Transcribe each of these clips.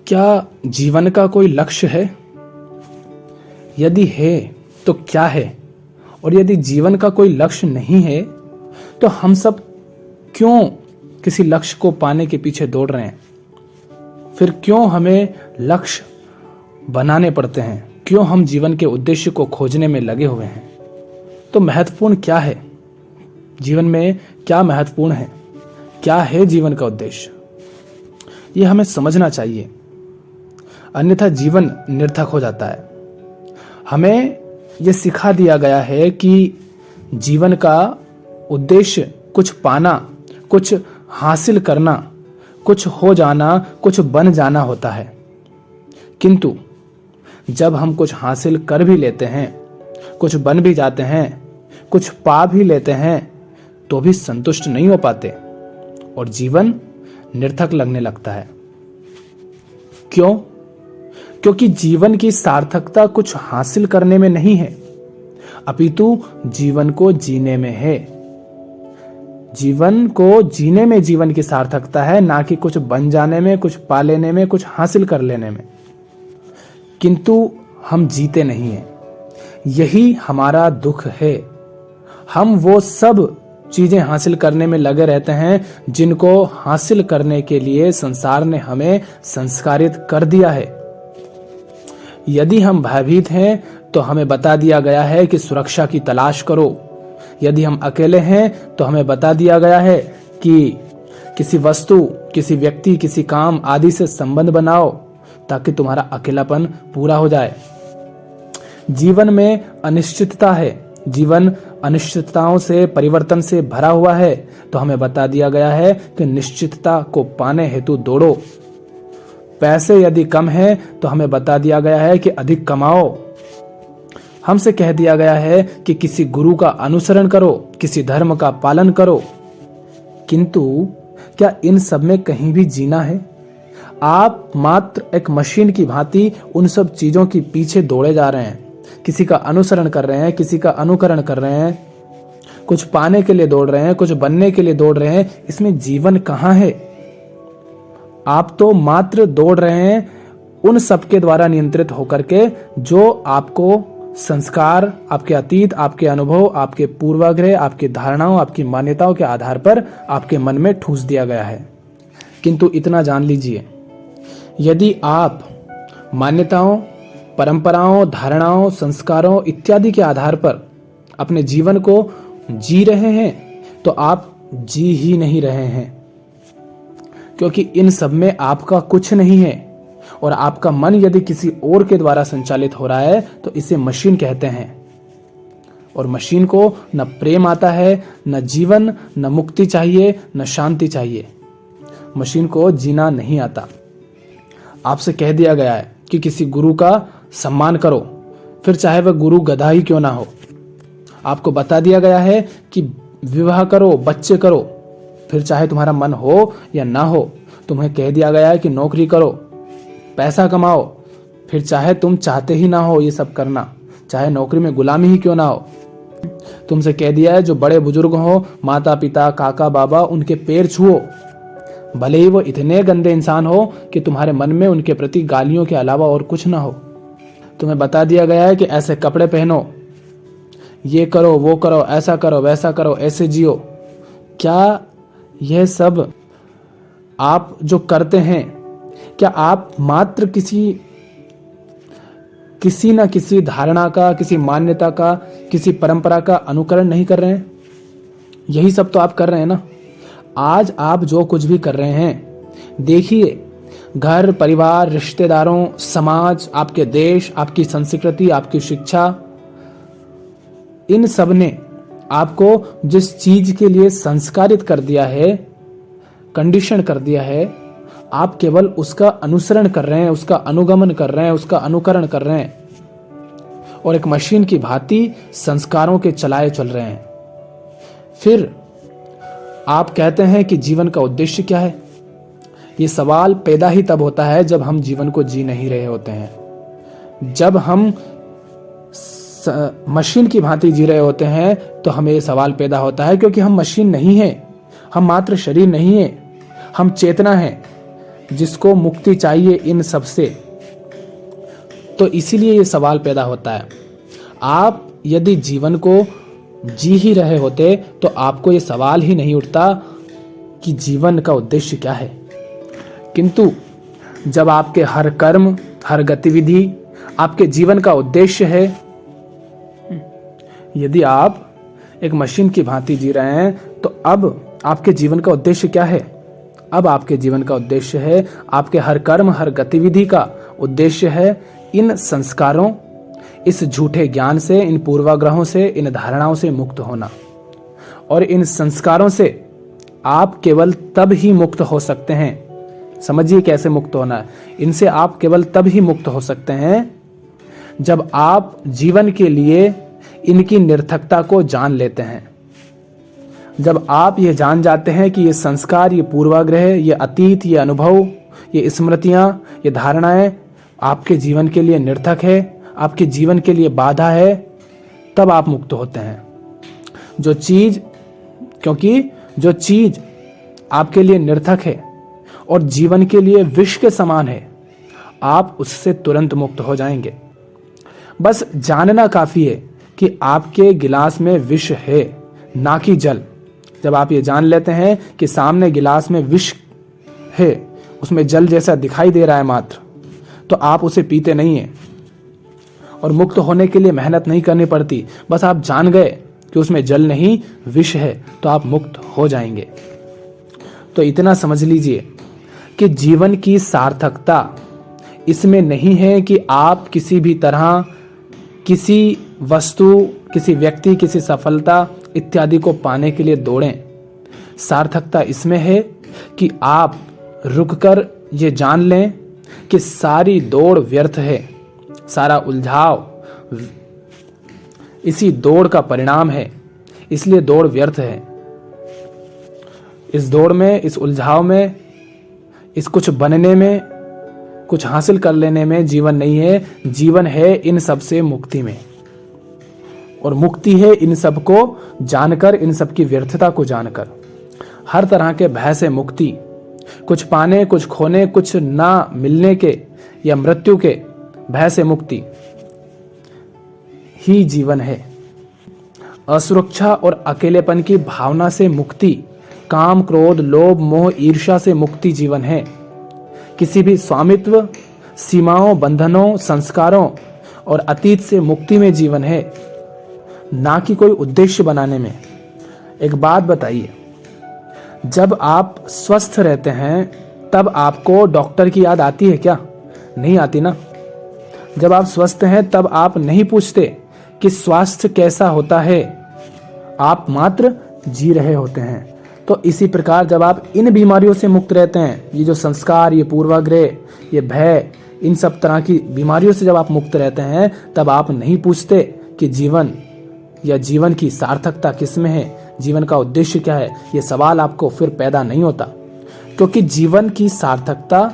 क्या जीवन का कोई लक्ष्य है? यदि है तो क्या है? और यदि जीवन का कोई लक्ष्य नहीं है तो हम सब क्यों किसी लक्ष्य को पाने के पीछे दौड़ रहे हैं? फिर क्यों हमें लक्ष्य बनाने पड़ते हैं? क्यों हम जीवन के उद्देश्य को खोजने में लगे हुए हैं? तो महत्वपूर्ण क्या है? जीवन में क्या महत्वपूर्ण है? क्या है जीवन का उद्देश्य? यह हमें समझना चाहिए, अन्यथा जीवन निरर्थक हो जाता है। हमें यह सिखा दिया गया है कि जीवन का उद्देश्य कुछ पाना, कुछ हासिल करना, कुछ हो जाना, कुछ बन जाना होता है। किंतु जब हम कुछ हासिल कर भी लेते हैं, कुछ बन भी जाते हैं, कुछ पा भी लेते हैं, तो भी संतुष्ट नहीं हो पाते और जीवन निरर्थक लगने लगता है। क्यों? क्योंकि जीवन की सार्थकता कुछ हासिल करने में नहीं है, अपितु जीवन को जीने में है। जीवन को जीने में जीवन की सार्थकता है, ना कि कुछ बन जाने में, कुछ पा लेने में, कुछ हासिल कर लेने में। किंतु हम जीते नहीं हैं, यही हमारा दुख है। हम वो सब चीजें हासिल करने में लगे रहते हैं जिनको हासिल करने के लिए संसार ने हमें संस्कारित कर दिया है। यदि हम भयभीत हैं तो हमें बता दिया गया है कि सुरक्षा की तलाश करो। यदि हम अकेले हैं तो हमें बता दिया गया है कि किसी वस्तु, किसी व्यक्ति, किसी काम आदि से संबंध बनाओ ताकि तुम्हारा अकेलापन पूरा हो जाए। जीवन में अनिश्चितता है, जीवन अनिश्चितताओं से, परिवर्तन से भरा हुआ है, तो हमें बता दिया गया है कि निश्चितता को पाने हेतु दौड़ो। पैसे यदि कम है तो हमें बता दिया गया है कि अधिक कमाओ। हमसे कह दिया गया है कि किसी गुरु का अनुसरण करो, किसी धर्म का पालन करो। किंतु क्या इन सब में कहीं भी जीना है? आप मात्र एक मशीन की भांति उन सब चीजों के पीछे दौड़े जा रहे हैं, किसी का अनुसरण कर रहे हैं, किसी का अनुकरण कर रहे हैं, कुछ पाने के लिए दौड़ रहे हैं, कुछ बनने के लिए दौड़ रहे हैं। इसमें जीवन कहाँ है? आप तो मात्र दौड़ रहे हैं उन सब के द्वारा नियंत्रित होकर के जो आपको संस्कार, आपके अतीत, आपके अनुभव, आपके पूर्वाग्रह, आपकी धारणाओं, आपकी मान्यताओं के आधार पर आपके मन में ठूस दिया गया है। किंतु इतना जान लीजिए, यदि आप मान्यताओं, परंपराओं, धारणाओं, संस्कारों इत्यादि के आधार पर अपने जीवन को जी रहे हैं तो आप जी ही नहीं रहे हैं, क्योंकि इन सब में आपका कुछ नहीं है। और आपका मन यदि किसी और के द्वारा संचालित हो रहा है तो इसे मशीन कहते हैं। और मशीन को न प्रेम आता है, न जीवन, न मुक्ति चाहिए, न शांति चाहिए। मशीन को जीना नहीं आता। आपसे कह दिया गया है कि किसी गुरु का सम्मान करो, फिर चाहे वह गुरु गधा ही क्यों ना हो। आपको बता दिया गया है कि विवाह करो, बच्चे करो, फिर चाहे तुम्हारा मन हो या ना हो। तुम्हें कह दिया गया है कि नौकरी करो, पैसा कमाओ, फिर चाहे तुम चाहते ही ना हो ये सब करना, चाहे नौकरी में गुलामी ही क्यों ना हो। तुमसे कह दिया है जो बड़े बुजुर्ग हो, माता पिता, काका बाबा, उनके पैर छुओ, भले ही वो इतने गंदे इंसान हो कि तुम्हारे मन में उनके प्रति गालियों के अलावा और कुछ ना हो। तुम्हें बता दिया गया है कि ऐसे कपड़े पहनो, ये करो, वो करो, ऐसा करो, वैसा करो, ऐसे जियो। क्या यह सब आप जो करते हैं, क्या आप मात्र किसी न किसी धारणा का, किसी मान्यता का, किसी परंपरा का अनुकरण नहीं कर रहे हैं? यही सब तो आप कर रहे हैं ना। आज आप जो कुछ भी कर रहे हैं, देखिए, घर, परिवार, रिश्तेदारों, समाज, आपके देश, आपकी संस्कृति, आपकी शिक्षा, इन सब ने आपको जिस चीज के लिए संस्कारित कर दिया है, कंडीशन कर दिया है, आप केवल उसका अनुसरण कर रहे हैं, उसका अनुगमन कर रहे हैं, उसका अनुकरण कर रहे हैं और एक मशीन की भांति संस्कारों के चलाए चल रहे हैं। फिर आप कहते हैं कि जीवन का उद्देश्य क्या है? ये सवाल पैदा ही तब होता है जब हम जीवन को जी नहीं रहे होते हैं। जब हम मशीन की भांति जी रहे होते हैं तो हमें ये सवाल पैदा होता है, क्योंकि हम मशीन नहीं हैं, हम मात्र शरीर नहीं है, हम चेतना है। जिसको मुक्ति चाहिए इन सब से। तो इसीलिए ये सवाल पैदा होता है। आप यदि जीवन को जी ही रहे होते तो आपको ये सवाल ही नहीं उठता कि जीवन का उद्देश्य क्या है। किंतु जब आपके हर कर्म, हर गतिविधि आपके जीवन का उद्देश्य है, यदि आप एक मशीन की भांति जी रहे हैं तो अब आपके जीवन का उद्देश्य क्या है? अब आपके जीवन का उद्देश्य है, आपके हर कर्म, हर गतिविधि का उद्देश्य है इन संस्कारों, इस झूठे ज्ञान से, इन पूर्वाग्रहों से, इन धारणाओं से मुक्त होना। और इन संस्कारों से आप केवल तब ही मुक्त हो सकते हैं। समझिए कैसे मुक्त होना है। इनसे आप केवल तब ही मुक्त हो सकते हैं जब आप जीवन के लिए इनकी निरर्थकता को जान लेते हैं। जब आप ये जान जाते हैं कि ये संस्कार, ये पूर्वाग्रह, ये अतीत, ये अनुभव, ये स्मृतियां, ये धारणाएं आपके जीवन के लिए निरर्थक है, आपके जीवन के लिए बाधा है, तब आप मुक्त होते हैं। क्योंकि जो चीज आपके लिए निरर्थक है और जीवन के लिए विष के समान है, आप उससे तुरंत मुक्त हो जाएंगे। बस जानना काफी है कि आपके गिलास में विष है, ना कि जल। जब आप ये जान लेते हैं कि सामने गिलास में विष है, उसमें जल जैसा दिखाई दे रहा है मात्र, तो आप उसे पीते नहीं हैं और मुक्त होने के लिए मेहनत नहीं करनी पड़ती। बस आप जान गए कि उसमें जल नहीं, विष है, तो आप मुक्त हो जाएंगे। तो इतना समझ लीजिए कि जीवन की सार्थकता इसमें नहीं है कि आप किसी भी तरह किसी वस्तु, किसी व्यक्ति, किसी सफलता इत्यादि को पाने के लिए दौड़ें। सार्थकता इसमें है कि आप रुककर ये जान लें कि सारी दौड़ व्यर्थ है, सारा उलझाव इसी दौड़ का परिणाम है, इसलिए दौड़ व्यर्थ है। इस दौड़ में, इस उलझाव में, इस कुछ बनने में, कुछ हासिल कर लेने में जीवन नहीं है। जीवन है इन सब से मुक्ति में, और मुक्ति है इन सब को जानकर, इन सब की व्यर्थता को जानकर। हर तरह के भय से मुक्ति, कुछ पाने, कुछ खोने, कुछ ना मिलने के या मृत्यु के भय से मुक्ति ही जीवन है। असुरक्षा और अकेलेपन की भावना से मुक्ति, काम, क्रोध, लोभ, मोह, ईर्ष्या से मुक्ति जीवन है। किसी भी स्वामित्व, सीमाओं, बंधनों, संस्कारों और अतीत से मुक्ति में जीवन है, ना कि कोई उद्देश्य बनाने में। एक बात बताइए, जब आप स्वस्थ रहते हैं तब आपको डॉक्टर की याद आती है क्या? नहीं आती ना। जब आप स्वस्थ हैं तब आप नहीं पूछते कि स्वास्थ्य कैसा होता है, आप मात्र जी रहे होते हैं। तो इसी प्रकार जब आप इन बीमारियों से मुक्त रहते हैं, ये जो संस्कार, ये पूर्वाग्रह, ये भय, इन सब तरह की बीमारियों से जब आप मुक्त रहते हैं, तब आप नहीं पूछते कि जीवन या जीवन की सार्थकता किसमें है, जीवन का उद्देश्य क्या है। ये सवाल आपको फिर पैदा नहीं होता, क्योंकि जीवन की सार्थकता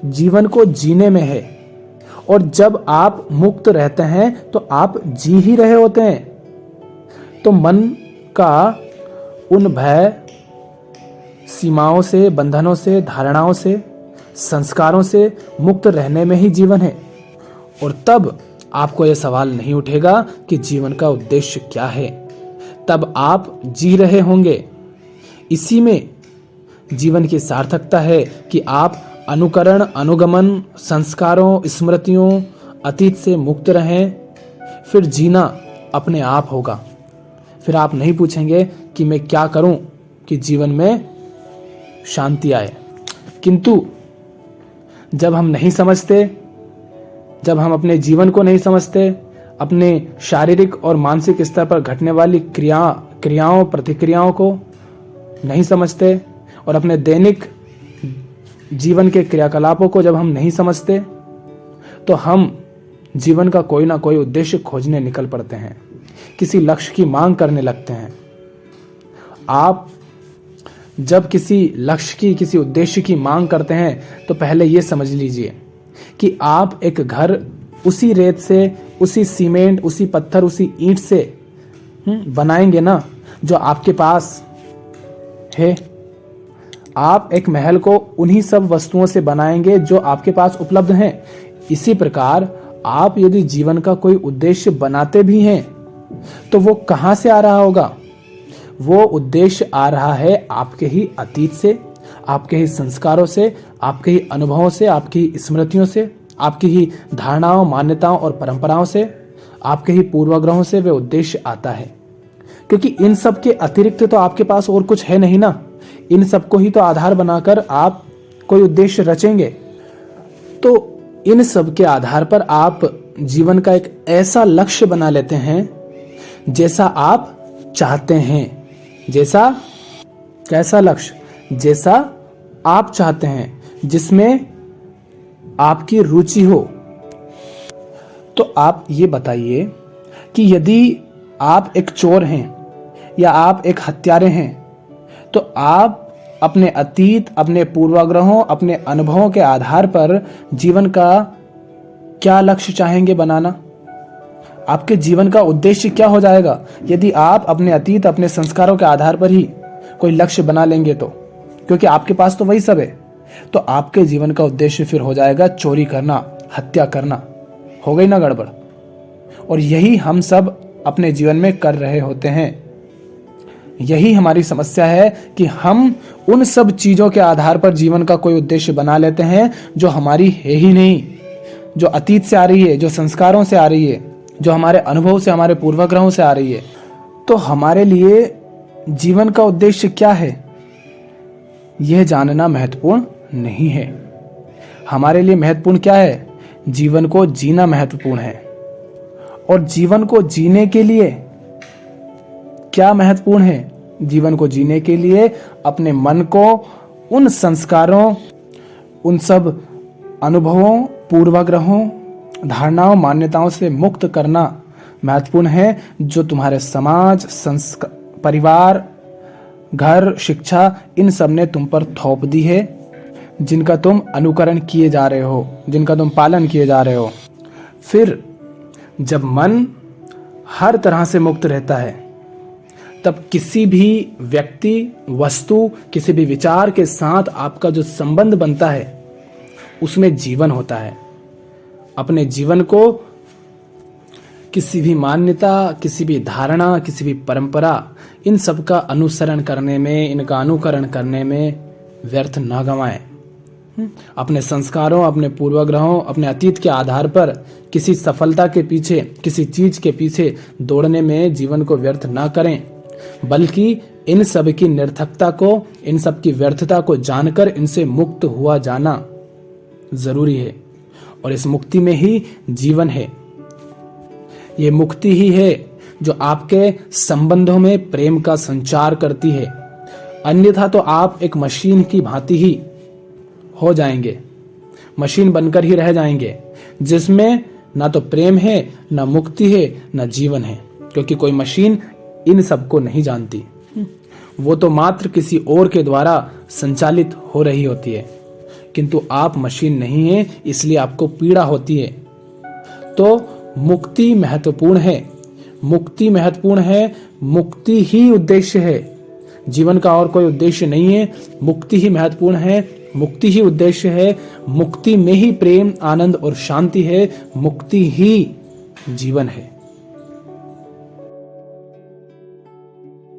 जीवन को जीने में है। और जब आप मुक्त रहते हैं तो आप जी ही रहे होते हैं। तो मन का उन भय, सीमाओं से, बंधनों से, धारणाओं से, संस्कारों से मुक्त रहने में ही जीवन है। और तब आपको यह सवाल नहीं उठेगा कि जीवन का उद्देश्य क्या है। तब आप जी रहे होंगे। इसी में जीवन की सार्थकता है कि आप अनुकरण, अनुगमन, संस्कारों, स्मृतियों, अतीत से मुक्त रहें। फिर जीना अपने आप होगा। फिर आप नहीं पूछेंगे कि मैं क्या करूं कि जीवन में शांति आए। किंतु जब हम नहीं समझते, जब हम अपने जीवन को नहीं समझते, अपने शारीरिक और मानसिक स्तर पर घटने वाली क्रियाओं, प्रतिक्रियाओं को नहीं समझते, और अपने दैनिक जीवन के क्रियाकलापों को जब हम नहीं समझते, तो हम जीवन का कोई ना कोई उद्देश्य खोजने निकल पड़ते हैं, किसी लक्ष्य की मांग करने लगते हैं। आप जब किसी लक्ष्य की, किसी उद्देश्य की मांग करते हैं तो पहले यह समझ लीजिए कि आप एक घर उसी रेत से, उसी सीमेंट, उसी पत्थर, उसी ईंट से बनाएंगे ना, जो आपके पास है। आप एक महल को उन्हीं सब वस्तुओं से बनाएंगे जो आपके पास उपलब्ध हैं। इसी प्रकार आप यदि जीवन का कोई उद्देश्य बनाते भी हैं तो वो कहां से आ रहा होगा? वो उद्देश्य आ रहा है आपके ही अतीत से, आपके ही संस्कारों से, आपके ही अनुभवों से, आपकी ही स्मृतियों से, आपकी ही धारणाओं, मान्यताओं और परंपराओं से, आपके ही पूर्वाग्रहों से वे उद्देश्य आता है। क्योंकि इन सब के अतिरिक्त तो आपके पास और कुछ है नहीं ना। इन सबको ही तो आधार बनाकर आप कोई उद्देश्य रचेंगे। तो इन सब के आधार पर आप जीवन का एक ऐसा लक्ष्य बना लेते हैं जैसा आप चाहते हैं। जैसा, कैसा लक्ष्य? जैसा आप चाहते हैं, जिसमें आपकी रुचि हो। तो आप ये बताइए कि यदि आप एक चोर हैं या आप एक हत्यारे हैं तो आप अपने अतीत, अपने पूर्वाग्रहों, अपने अनुभवों के आधार पर जीवन का क्या लक्ष्य चाहेंगे बनाना? आपके जीवन का उद्देश्य क्या हो जाएगा यदि आप अपने अतीत, अपने संस्कारों के आधार पर ही कोई लक्ष्य बना लेंगे तो? क्योंकि आपके पास तो वही सब है। तो आपके जीवन का उद्देश्य फिर हो जाएगा चोरी करना, हत्या करना। हो गई ना गड़बड़? और यही हम सब अपने जीवन में कर रहे होते हैं। यही हमारी समस्या है कि हम उन सब चीजों के आधार पर जीवन का कोई उद्देश्य बना लेते हैं जो हमारी है ही नहीं, जो अतीत से आ रही है, जो संस्कारों से आ रही है, जो हमारे अनुभव से, हमारे पूर्वाग्रहों से आ रही है। तो हमारे लिए जीवन का उद्देश्य क्या है, यह जानना महत्वपूर्ण नहीं है। हमारे लिए महत्वपूर्ण क्या है? जीवन को जीना महत्वपूर्ण है। और जीवन को जीने के लिए क्या महत्वपूर्ण है? जीवन को जीने के लिए अपने मन को उन संस्कारों, उन सब अनुभवों, पूर्वाग्रहों, धारणाओं, मान्यताओं से मुक्त करना महत्वपूर्ण है जो तुम्हारे समाज, परिवार, घर, शिक्षा, इन सब ने तुम पर थोप दी है, जिनका तुम अनुकरण किए जा रहे हो, जिनका तुम पालन किए जा रहे हो। फिर जब मन हर तरह से मुक्त रहता है तब किसी भी व्यक्ति, वस्तु, किसी भी विचार के साथ आपका जो संबंध बनता है उसमें जीवन होता है। अपने जीवन को किसी भी मान्यता, किसी भी धारणा, किसी भी परंपरा, इन सब का अनुसरण करने में, इनका अनुकरण करने में व्यर्थ ना गंवाएं। अपने संस्कारों, अपने पूर्वाग्रहों, अपने अतीत के आधार पर किसी सफलता के पीछे, किसी चीज के पीछे दौड़ने में जीवन को व्यर्थ ना करें, बल्कि इन सब की निरर्थकता को, इन सब की व्यर्थता को जानकर इनसे मुक्त हुआ जाना जरूरी है। और इस मुक्ति में ही जीवन है। ये मुक्ति ही है जो आपके संबंधों में प्रेम का संचार करती है। अन्यथा तो आप एक मशीन की भांति ही हो जाएंगे, मशीन बनकर ही रह जाएंगे, जिसमें ना तो प्रेम है, ना मुक्ति है, ना जीवन है। क्योंकि कोई मशीन इन सबको नहीं जानती, वो तो मात्र किसी और के द्वारा संचालित हो रही होती है। किंतु आप मशीन नहीं है, इसलिए आपको पीड़ा होती है। तो मुक्ति महत्वपूर्ण है, मुक्ति महत्वपूर्ण है, मुक्ति ही उद्देश्य है। जीवन का और कोई उद्देश्य नहीं है, मुक्ति ही महत्वपूर्ण है, मुक्ति ही उद्देश्य है। मुक्ति में ही प्रेम, आनंद और शांति है, मुक्ति ही जीवन है।